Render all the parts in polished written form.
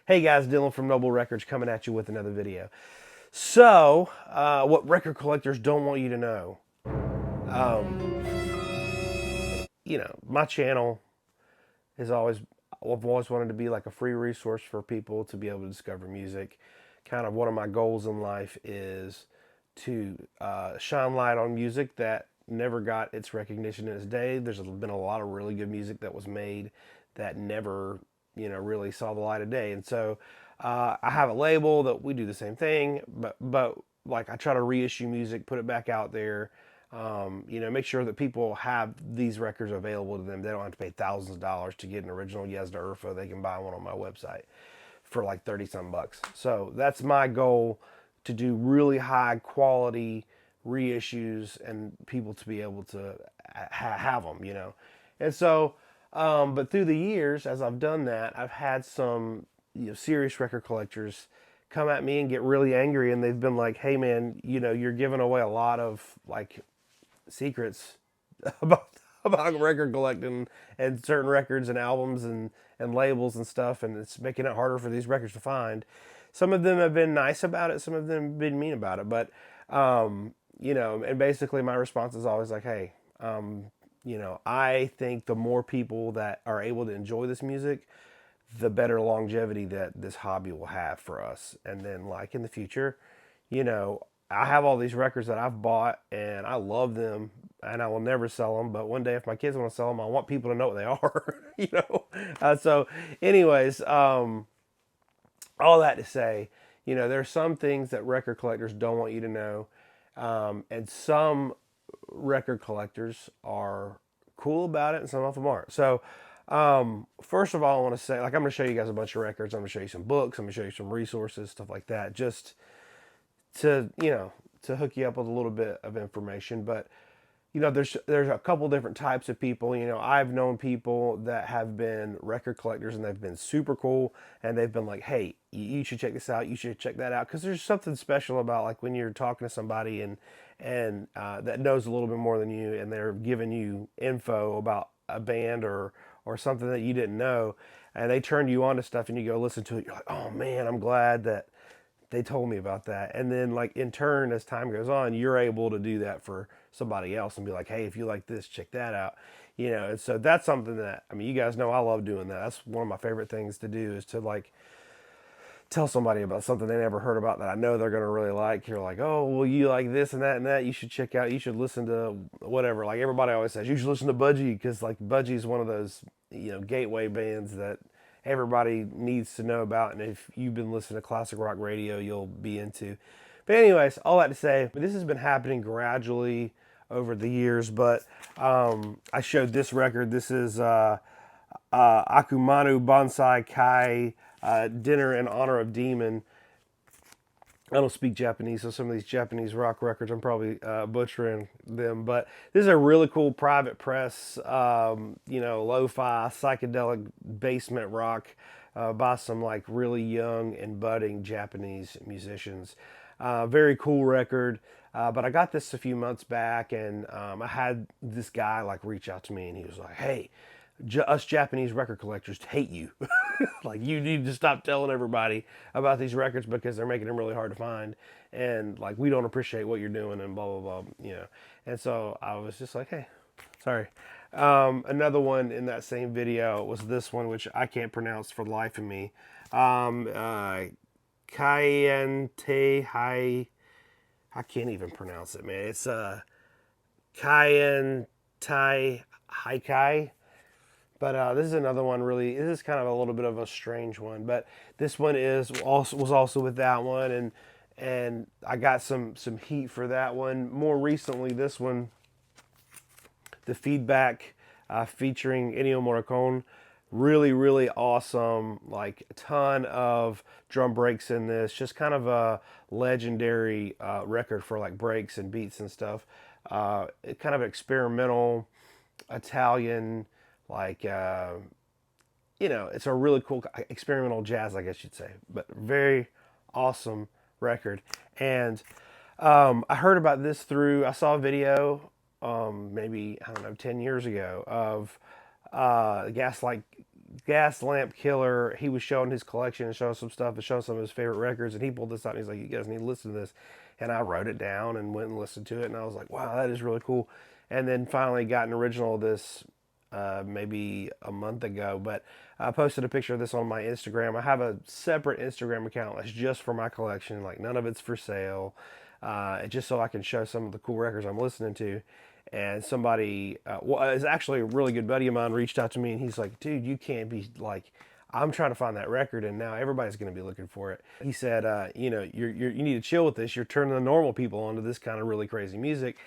Hey guys, Dylan from Noble Records coming at you with another video. So, what record collectors don't want you to know. My channel is always, I've always wanted to be like a free resource for people to be able to discover music. Kind of one of my goals in life is to shine light on music that never got its recognition in its day. There's been a lot of really good music that was made that never, really saw the light of day. And so I have a label that we do the same thing, but like I try to reissue music, put it back out there. Make sure that people have these records available to them. They don't have to pay thousands of dollars to get an original Yezda Urfa. They can buy one on my website for like 30 some bucks. So that's my goal, to do really high quality reissues and people to be able to have them. And so, but through the years, as I've done that, I've had some serious record collectors come at me and get really angry, and they've been like, "Hey, man, you're giving away a lot of like secrets about record collecting and certain records and albums and labels and stuff, and it's making it harder for these records to find." Some of them have been nice about it, some of them have been mean about it, but and basically my response is always like, "Hey, I think the more people that are able to enjoy this music, the better longevity that this hobby will have for us. And then, like in the future, I have all these records that I've bought and I love them and I will never sell them. But one day, if my kids want to sell them, I want people to know what they are, So, anyways, all that to say, there's some things that record collectors don't want you to know. And some record collectors are cool about it and some of them aren't. So, first of all, I want to say, like, I'm going to show you guys a bunch of records. I'm going to show you some books. I'm going to show you some resources, stuff like that, just to, to hook you up with a little bit of information. But, there's a couple different types of people. I've known people that have been record collectors and they've been super cool, and they've been like, "Hey, you should check this out. You should check that out." Because there's something special about like when you're talking to somebody and that knows a little bit more than you, and they're giving you info about a band or something that you didn't know, and they turn you on to stuff, and you go listen to it. You're like, "Oh man, I'm glad that they told me about that." And then, like, in turn, as time goes on, you're able to do that for somebody else and be like, "Hey, if you like this, check that out." And so that's something that, I mean, you guys know I love doing that. That's one of my favorite things to do, is to like tell somebody about something they never heard about that I know they're going to really like. You're like, "Oh, well, you like this and that and that. You should check out, you should listen to whatever." Like everybody always says, you should listen to Budgie, because like Budgie is one of those, gateway bands that everybody needs to know about. And if you've been listening to classic rock radio, you'll be into. But anyways, all that to say, this has been happening gradually over the years. But I showed this record. This is Akumanu Bonsai Kai, Dinner in Honor of Demon. I don't speak Japanese, so some of these Japanese rock records, I'm probably butchering them. But this is a really cool private press, lo-fi, psychedelic basement rock by some like really young and budding Japanese musicians. Very cool record. But I got this a few months back, and I had this guy like reach out to me, and he was like, "Hey, us Japanese record collectors hate you. Like, you need to stop telling everybody about these records because they're making them really hard to find, and like we don't appreciate what you're doing and blah blah blah." And so I was just like, "Hey, sorry." Another one in that same video was this one, which I can't pronounce for the life of me. Kayente Hai. I can't even pronounce it, man. It's Kayente Haikai. But this is another one. Really, this is kind of a little bit of a strange one. But this one was also with that one, and I got some heat for that one. More recently, this one, the feedback featuring Ennio Morricone, really really awesome. Like a ton of drum breaks in this. Just kind of a legendary record for like breaks and beats and stuff. Kind of experimental Italian, like it's a really cool experimental jazz, I guess you'd say, but very awesome record. And I heard about this I saw a video, maybe, I don't know, 10 years ago, of Gaslight Gas Lamp Killer, he was showing his collection and showing some stuff and showing some of his favorite records, and he pulled this out and he's like, you guys need to listen to this. And I wrote it down and went and listened to it, and I was like, wow, that is really cool. And then finally got an original of this maybe a month ago, but I posted a picture of this on my Instagram. I have a separate Instagram account that's just for my collection, like none of it's for sale, just so I can show some of the cool records I'm listening to. And somebody, well, it's actually a really good buddy of mine, reached out to me and he's like, dude, you can't be like, I'm trying to find that record and now everybody's going to be looking for it. He said, you know, you need to chill with this. You're turning the normal people onto this kind of really crazy music.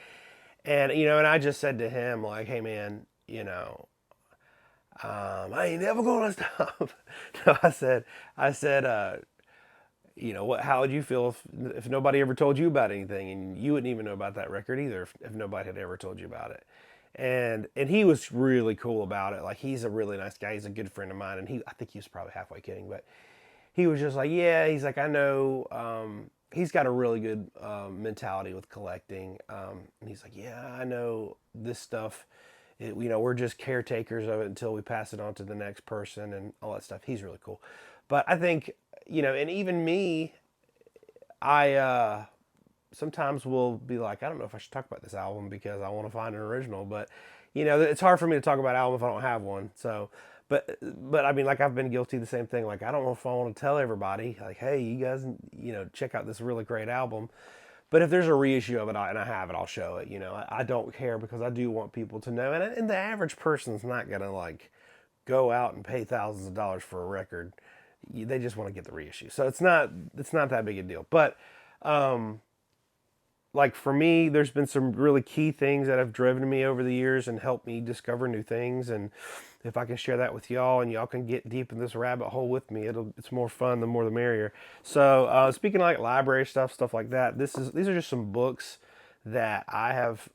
And, you know, and I just said to him, like, hey, man, you know, I ain't never going to stop. No, I said, you know, how would you feel if nobody ever told you about anything and you wouldn't even know about that record either if nobody had ever told you about it? And he was really cool about it. Like, he's a really nice guy. He's a good friend of mine. And I think he was probably halfway kidding, but he was just like, yeah, he's like, I know, he's got a really good mentality with collecting. And he's like, yeah, I know this stuff. You know, we're just caretakers of it until we pass it on to the next person and all that stuff. He's really cool. But I think, you know, and even me, I sometimes will be like, I don't know if I should talk about this album because I want to find an original, but you know, it's hard for me to talk about an album if I don't have one. So, but I mean, like I've been guilty of the same thing. Like I don't know if I want to tell everybody, like, hey, you guys, you know, check out this really great album. But if there's a reissue of it and I have it, I'll show it. You know, I don't care because I do want people to know. And the average person's not gonna like go out and pay thousands of dollars for a record. They just want to get the reissue. So it's not that big a deal. But like for me, there's been some really key things that have driven me over the years and helped me discover new things. And if I can share that with y'all and y'all can get deep in this rabbit hole with me, it's more fun. The more the merrier. So speaking of like library stuff like that, these are just some books that I have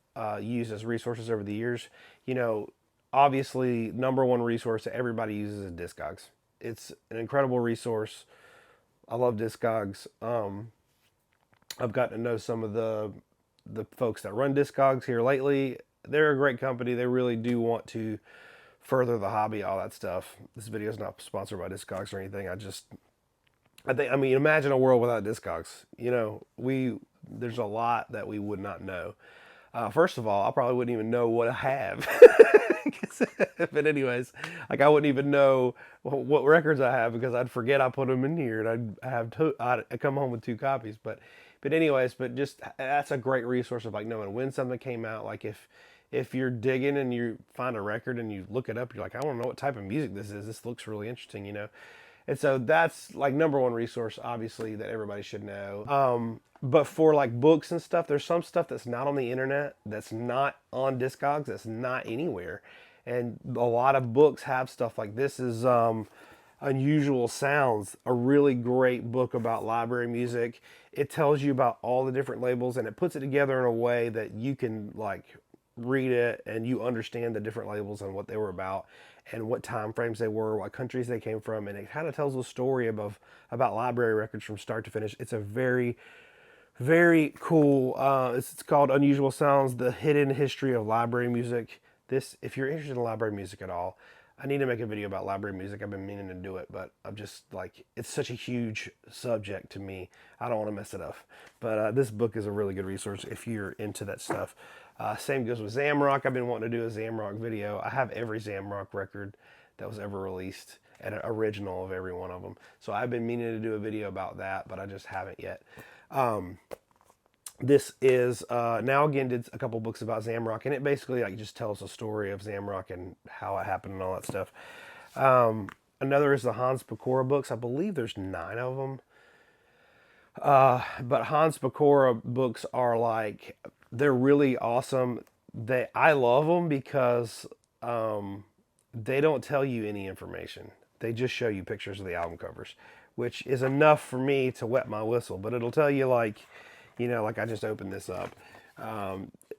used as resources over the years. You know, obviously, number one resource that everybody uses is Discogs. It's an incredible resource. I love Discogs. I've gotten to know some of the folks that run Discogs here lately. They're a great company. They really do want to further the hobby, all that stuff. This video is not sponsored by Discogs or anything. I mean, imagine a world without Discogs. You know, there's a lot that we would not know. First of all, I probably wouldn't even know what I have. But anyways, like I wouldn't even know what records I have because I'd forget I put them in here, and I'd come home with 2 copies. But anyways, but just that's a great resource of like knowing when something came out. Like if you're digging and you find a record and you look it up, you're like, I want to know what type of music this is. This looks really interesting, you know. And so that's like number one resource, obviously, that everybody should know. But for like books and stuff, there's some stuff that's not on the internet, that's not on Discogs, that's not anywhere. And a lot of books have stuff like this. Is Unusual Sounds, a really great book about library music. It tells you about all the different labels and it puts it together in a way that you can like read it and you understand the different labels and what they were about and what time frames they were, what countries they came from, and it kind of tells a story about library records from start to finish. It's a very, very cool. It's called Unusual Sounds: The Hidden History of Library Music. If you're interested in library music at all, I need to make a video about library music. I've been meaning to do it, but I'm just like, it's such a huge subject to me. I don't want to mess it up. But this book is a really good resource if you're into that stuff. Same goes with Zamrock. I've been wanting to do a Zamrock video. I have every Zamrock record that was ever released and an original of every one of them. So I've been meaning to do a video about that, but I just haven't yet. This is now again did a couple books about Zamrock, and it basically like just tells a story of Zamrock and how it happened and all that stuff. Another is the Hans Pecora books. I believe there's 9 of them. But Hans Pecora books are like, they're really awesome. I love them because they don't tell you any information. They just show you pictures of the album covers, which is enough for me to wet my whistle. But it'll tell you like, you know, like I just opened this up.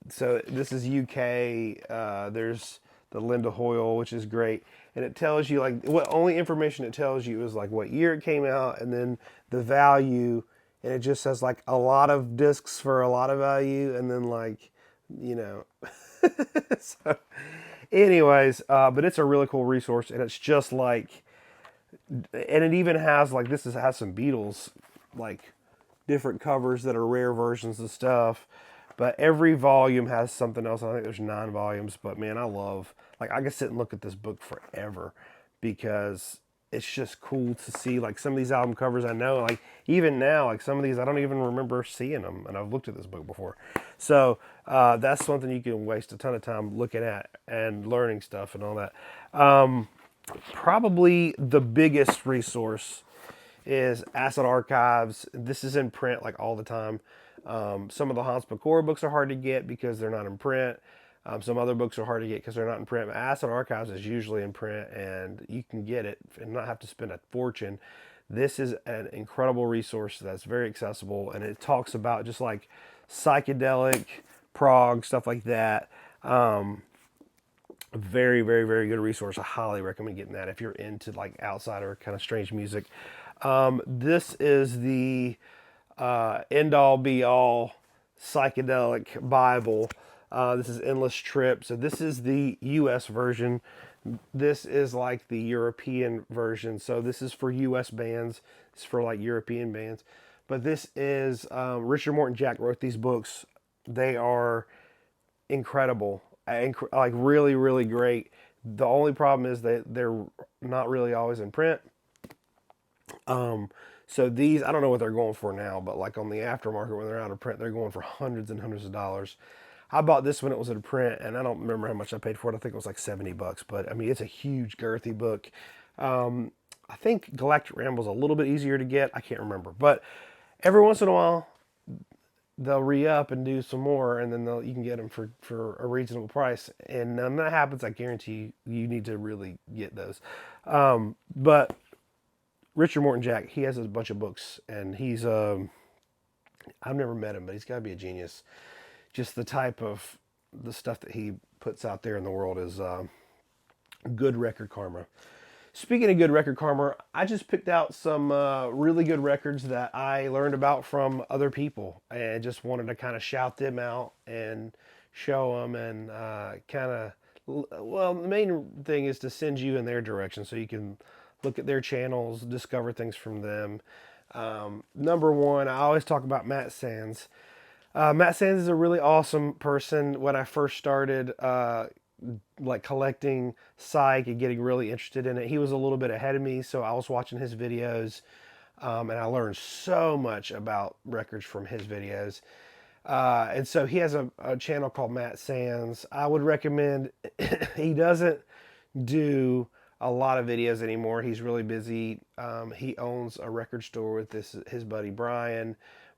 So this is UK. There's the Linda Hoyle, which is great. And it tells you like, what only information it tells you is like what year it came out and then the value. And it just says like a lot of discs for a lot of value. And then like, you know, so Anyways, but it's a really cool resource, and it's just like, and it even has like has some Beatles like different covers that are rare versions of stuff. But every volume has something else. I think there's 9 volumes. But man, I love, like, I could sit and look at this book forever because it's just cool to see like some of these album covers I know. Like even now, like some of these I don't even remember seeing them, and I've looked at this book before. So that's something you can waste a ton of time looking at and learning stuff and all that. Probably the biggest resource is Acid Archives. This is in print like all the time. Some of the Hans Pecora books are hard to get because they're not in print. Some other books are hard to get because they're not in print. But Acid Archives is usually in print, and you can get it and not have to spend a fortune. This is an incredible resource that's very accessible, and it talks about just like psychedelic, prog, stuff like that. Very, very, very good resource. I highly recommend getting that if you're into like outsider kind of strange music. This is the end all be all psychedelic Bible. This is Endless Trip. So this is the U.S. version. This is like the European version. So this is for U.S. bands. It's for like European bands. But this is Richard Morton Jack wrote these books. They are incredible, like really, really great. The only problem is that they're not really always in print. So these, I don't know what they're going for now, but like on the aftermarket when they're out of print, they're going for hundreds and hundreds of dollars. I bought this when it was in print, and I don't remember how much I paid for it. I think it was like $70, but I mean, it's a huge girthy book. I think Galactic Ramble's a little bit easier to get. I can't remember, but every once in a while, they'll re-up and do some more, and then you can get them for a reasonable price. And when that happens, I guarantee you need to really get those. But Richard Morton Jack, he has a bunch of books, and he's I've never met him, but he's got to be a genius. Just the type of the stuff that he puts out there in the world is good record karma. Speaking of good record karma, I just picked out some really good records that I learned about from other people, and just wanted to kind of shout them out and show them, and kind of, well, the main thing is to send you in their direction so you can look at their channels, discover things from them. Number one, I always talk about Matt Sands. Matt Sands is a really awesome person. When I first started like collecting psych and getting really interested in it, he was a little bit ahead of me, so I was watching his videos, and I learned so much about records from his videos. And so he has a channel called Matt Sands. I would recommend. He doesn't do a lot of videos anymore. He's really busy. He owns a record store with his buddy Brian.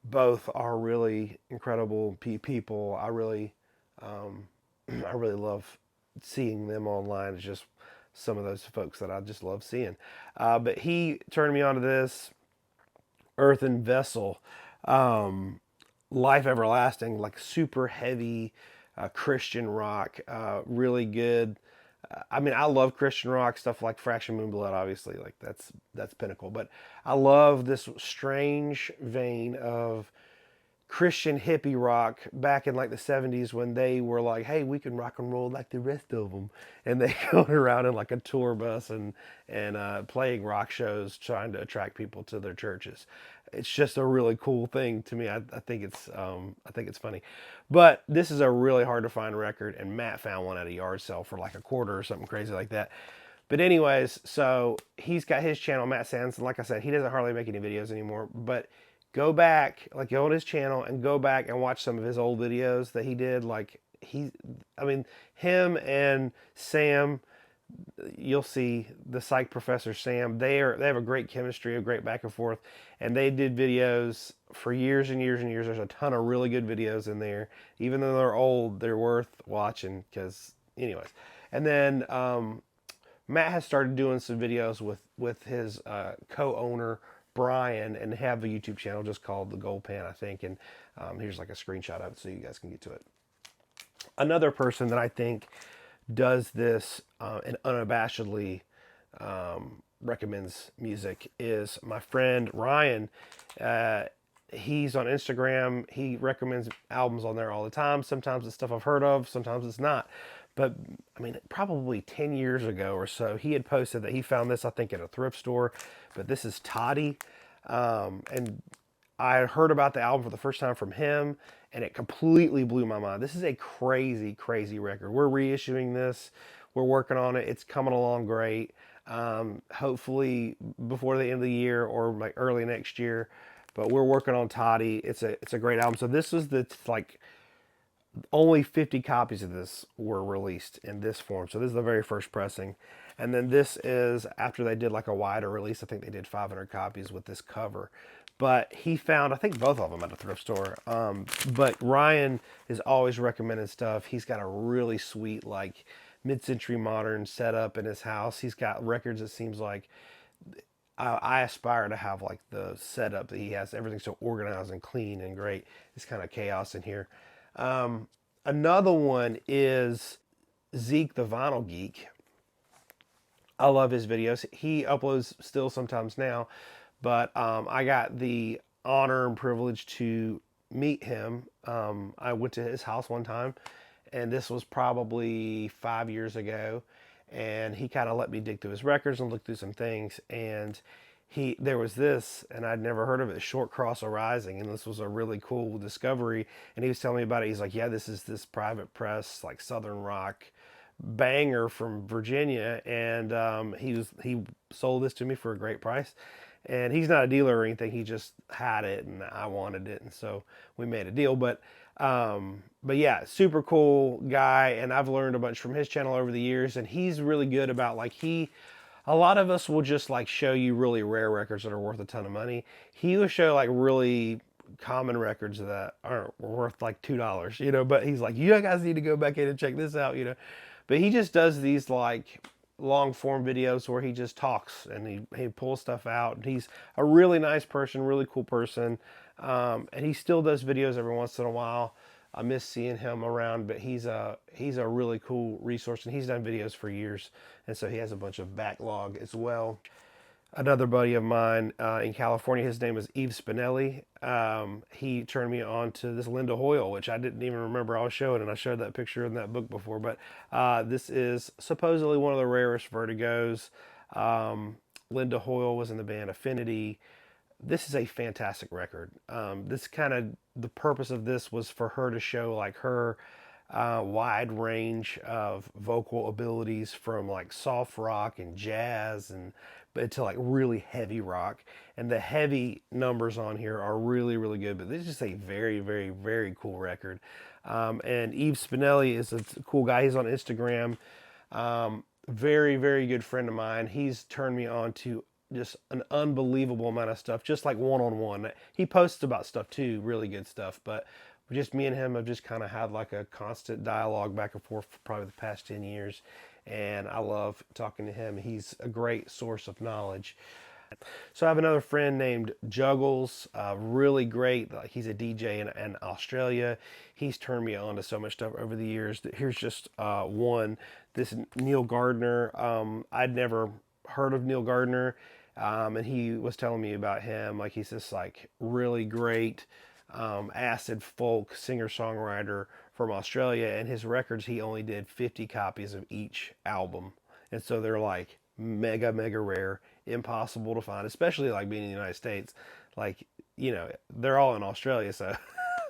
Both are really incredible people. I really love seeing them online. It's just some of those folks that I just love seeing. But he turned me on to this Earthen Vessel, Life Everlasting, like super heavy Christian rock, really good. I mean, I love Christian rock stuff like Fraction Moonblood, obviously, like that's pinnacle. But I love this strange vein of Christian hippie rock back in like the 70s when they were like, hey, we can rock and roll like the rest of them. And they going around in like a tour bus and playing rock shows, trying to attract people to their churches. It's just a really cool thing to me. I think it's funny. But this is a really hard to find record, and Matt found one at a yard sale for like a quarter or something crazy like that. But anyways, so he's got his channel, Matt Sands, and like I said, he doesn't hardly make any videos anymore, but go back, like go on his channel and go back and watch some of his old videos that he did. Like I mean, him and Sam, you'll see the psych professor Sam. They have a great chemistry, a great back and forth, and they did videos for years and years and years. There's a ton of really good videos in there. Even though they're old, they're worth watching. Because anyways, and then Matt has started doing some videos with his co-owner Brian, and have a YouTube channel just called The Gold Pan, I think. And here's like a screenshot of it so you guys can get to it. Another person that I think does this and unabashedly recommends music is my friend Ryan. He's on Instagram. He recommends albums on there all the time. Sometimes it's stuff I've heard of, sometimes it's not. but I mean, probably 10 years ago or so, he had posted that he found this, I think, at a thrift store. But this is Toddy. And I heard about the album for the first time from him, and it completely blew my mind. This is a crazy, crazy record. We're reissuing this. We're working on it. It's coming along great. Hopefully before the end of the year or like early next year. But we're working on Toddy. It's a great album. So this was the like only 50 copies of this were released in this form. So this is the very first pressing. And then this is after they did like a wider release. I think they did 500 copies with this cover. But he found, I think both of them at a thrift store. But Ryan is always recommending stuff. He's got a really sweet, like, mid-century modern setup in his house. He's got records, it seems like, I aspire to have like the setup that he has. Everything's so organized and clean and great. It's kind of chaos in here. Another one is Zeke the Vinyl Geek. I love his videos. He uploads still sometimes now, but I got the honor and privilege to meet him. I went to his house one time, and this was probably 5 years ago. And he kind of let me dig through his records and look through some things. And there was this, and I'd never heard of it, Short Cross Arising, and this was a really cool discovery. And he was telling me about it. He's like, yeah, this is this private press, like Southern rock banger from Virginia, and he sold this to me for a great price. And he's not a dealer or anything. He just had it, and I wanted it, and so we made a deal. But yeah, super cool guy, and I've learned a bunch from his channel over the years. And he's really good about like a lot of us will just like show you really rare records that are worth a ton of money. He will show like really common records that aren't worth like $2, but he's like, you guys need to go back in and check this out. But he just does these like long form videos where he just talks and he pulls stuff out. And he's a really nice person, really cool person. And he still does videos every once in a while. I miss seeing him around, but he's a really cool resource, and he's done videos for years, and so he has a bunch of backlog as well. Another buddy of mine in California, his name is Eve Spinelli. He turned me on to this Linda Hoyle, which I didn't even remember I was showing, and I showed that picture in that book before. But this is supposedly one of the rarest Vertigos. Linda Hoyle was in the band Affinity. This is a fantastic record. This kind of, the purpose of this was for her to show like her wide range of vocal abilities, from like soft rock and jazz and but to like really heavy rock. And the heavy numbers on here are really, really good. But this is just a very, very, very cool record. And Eve Spinelli is a cool guy. He's on Instagram. Very, very good friend of mine. He's turned me on to just an unbelievable amount of stuff, just like one-on-one. He posts about stuff too, really good stuff, but just me and him have just kind of had like a constant dialogue back and forth for probably the past 10 years, and I love talking to him. He's a great source of knowledge. So I have another friend named Juggles, really great. Like, he's a DJ in Australia. He's turned me on to so much stuff over the years. Here's just one. This Neil Gardner. I'd never heard of Neil Gardner, and he was telling me about him. Like, he's this like really great acid folk singer-songwriter from Australia, and his records, he only did 50 copies of each album, and so they're like mega, mega rare, impossible to find, especially like being in the United States. Like, they're all in Australia, so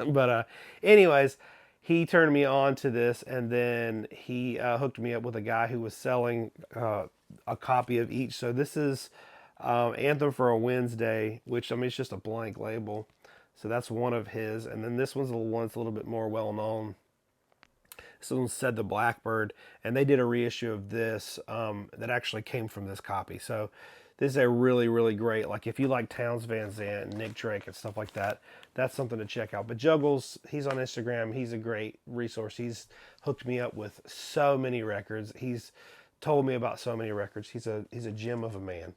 but anyways, he turned me on to this, and then he hooked me up with a guy who was selling a copy of each. So this is Anthem for a Wednesday, which, I mean, it's just a blank label. So that's one of his. And then this one's the one that's a little bit more well known. This one said the Blackbird, and they did a reissue of this that actually came from this copy. So this is a really, really great, like if you like Townes Van Zandt and Nick Drake and stuff like that, that's something to check out. But Juggles, he's on Instagram. He's a great resource. He's hooked me up with so many records. He's told me about so many records. He's a gem of a man.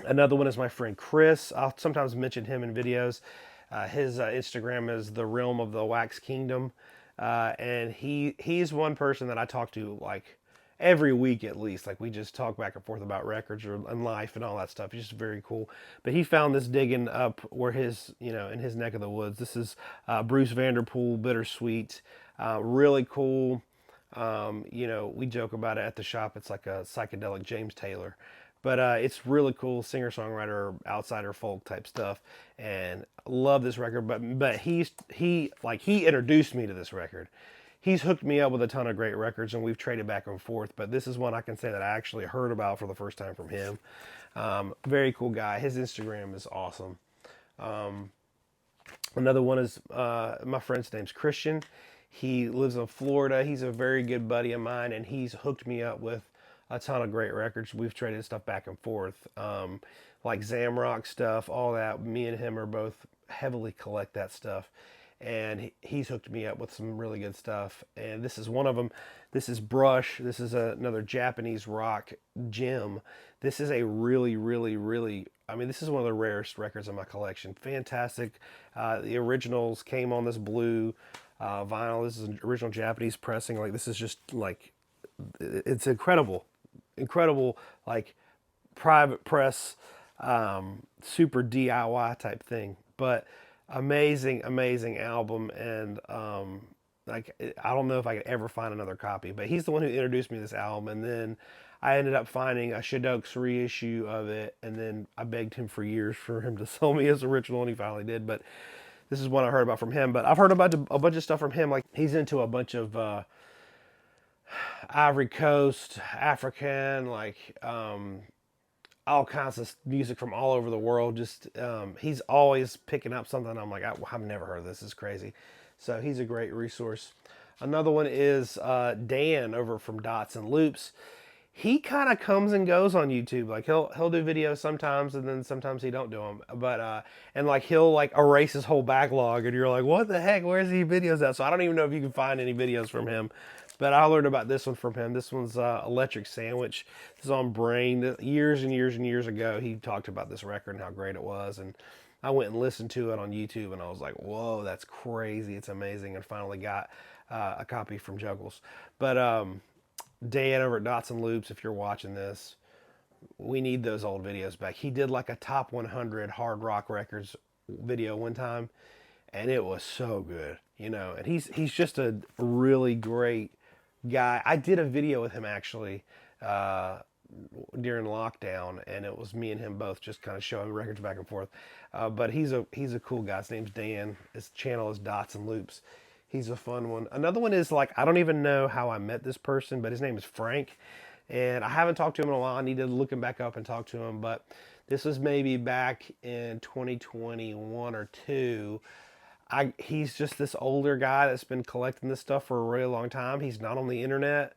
Another one is my friend Chris. I'll sometimes mention him in videos. His Instagram is The Realm of the Wax Kingdom. And he's one person that I talk to like every week at least. Like we just talk back and forth about records or and life and all that stuff. He's just very cool. But he found this digging up where his, in his neck of the woods. This is Bruce Vanderpool, Bittersweet. Really cool. We joke about it at the shop. It's like a psychedelic James Taylor, but it's really cool singer songwriter, outsider folk type stuff, and love this record. But he introduced me to this record. He's hooked me up with a ton of great records, and we've traded back and forth. But this is one I can say that I actually heard about for the first time from him. Very cool guy. His Instagram is awesome. Another one is my friend's name's Christian. He lives in Florida. He's a very good buddy of mine, and he's hooked me up with a ton of great records. We've traded stuff back and forth, like Zamrock stuff, all that. Me and him are both heavily collect that stuff, and he's hooked me up with some really good stuff. And this is one of them. This is Brush. This is another Japanese rock gem. This is a really, really, really. I mean, this is one of the rarest records in my collection. Fantastic. The originals came on this blue vinyl. This is an original Japanese pressing. Like this is just like, it's incredible, incredible. Like private press, super DIY type thing. But amazing, amazing album. And like I don't know if I could ever find another copy. But he's the one who introduced me to this album, and then I ended up finding a Shadok's reissue of it, and then I begged him for years for him to sell me his original, and he finally did. But this is one I heard about from him. But I've heard about a bunch of stuff from him. Like he's into a bunch of Ivory Coast, African, like all kinds of music from all over the world. Just he's always picking up something. I'm like, I've never heard of this. This is crazy. So he's a great resource. Another one is Dan over from Dots and Loops. He kind of comes and goes on YouTube. Like he'll do videos sometimes, and then sometimes he don't do them. But and like he'll like erase his whole backlog, and you're like, what the heck? Where's he videos at? So I don't even know if you can find any videos from him. But I learned about this one from him. This one's Electric Sandwich. This is on Brain. Years and years and years ago, he talked about this record and how great it was. And I went and listened to it on YouTube, and I was like, whoa, that's crazy. It's amazing. And finally got a copy from Juggles. But Dan over at Dots and Loops, if you're watching this, we need those old videos back. He did like a top 100 hard rock records video one time, and it was so good, And he's just a really great guy. I did a video with him actually during lockdown, and it was me and him both just kind of showing records back and forth. But he's a cool guy. His name's Dan. His channel is Dots and Loops. He's a fun one. Another one is like, I don't even know how I met this person, but his name is Frank. And I haven't talked to him in a while. I need to look him back up and talk to him. But this was maybe back in 2021 or 2. He's just this older guy that's been collecting this stuff for a really long time. He's not on the internet.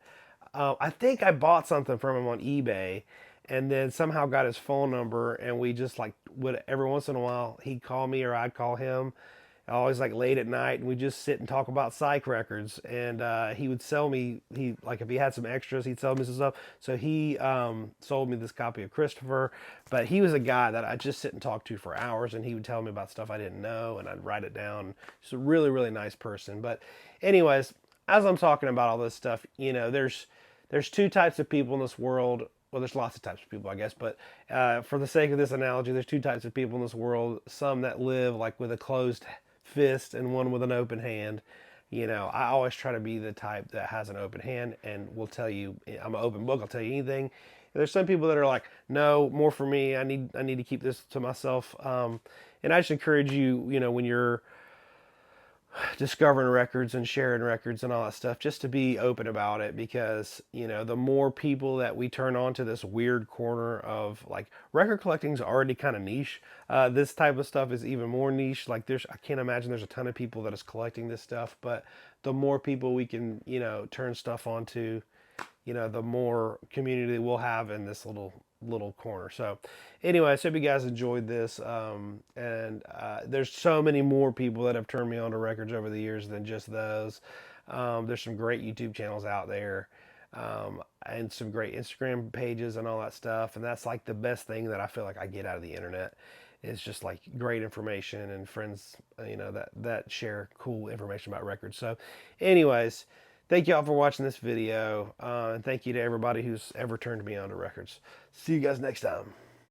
I think I bought something from him on eBay, and then somehow got his phone number, and we just like would every once in a while he'd call me or I'd call him, always like late at night, and we just sit and talk about psych records. And he would sell me, if he had some extras, he'd sell me some stuff. So he sold me this copy of Christopher. But he was a guy that I just sit and talk to for hours, and he would tell me about stuff I didn't know, and I'd write it down. He's a really, really nice person. But anyways, as I'm talking about all this stuff, there's two types of people in this world. Well, there's lots of types of people, I guess, but for the sake of this analogy, there's two types of people in this world. Some that live like with a closed fist and one with an open hand. I always try to be the type that has an open hand and will tell you, I'm an open book, I'll tell you anything. There's some people that are like, no, more for me, I need to keep this to myself. And I just encourage you, when you're discovering records and sharing records and all that stuff, just to be open about it, because the more people that we turn on to this weird corner of like, record collecting is already kind of niche, this type of stuff is even more niche. Like I can't imagine there's a ton of people that is collecting this stuff, but the more people we can turn stuff onto, the more community we'll have in this little corner. So anyways, hope you guys enjoyed this. And there's so many more people that have turned me on to records over the years than just those. There's some great YouTube channels out there, and some great Instagram pages and all that stuff. And that's like the best thing that I feel like I get out of the internet. It's just like great information and friends, that share cool information about records. So anyways, Thank y'all for watching this video, and thank you to everybody who's ever turned me on to records. See you guys next time.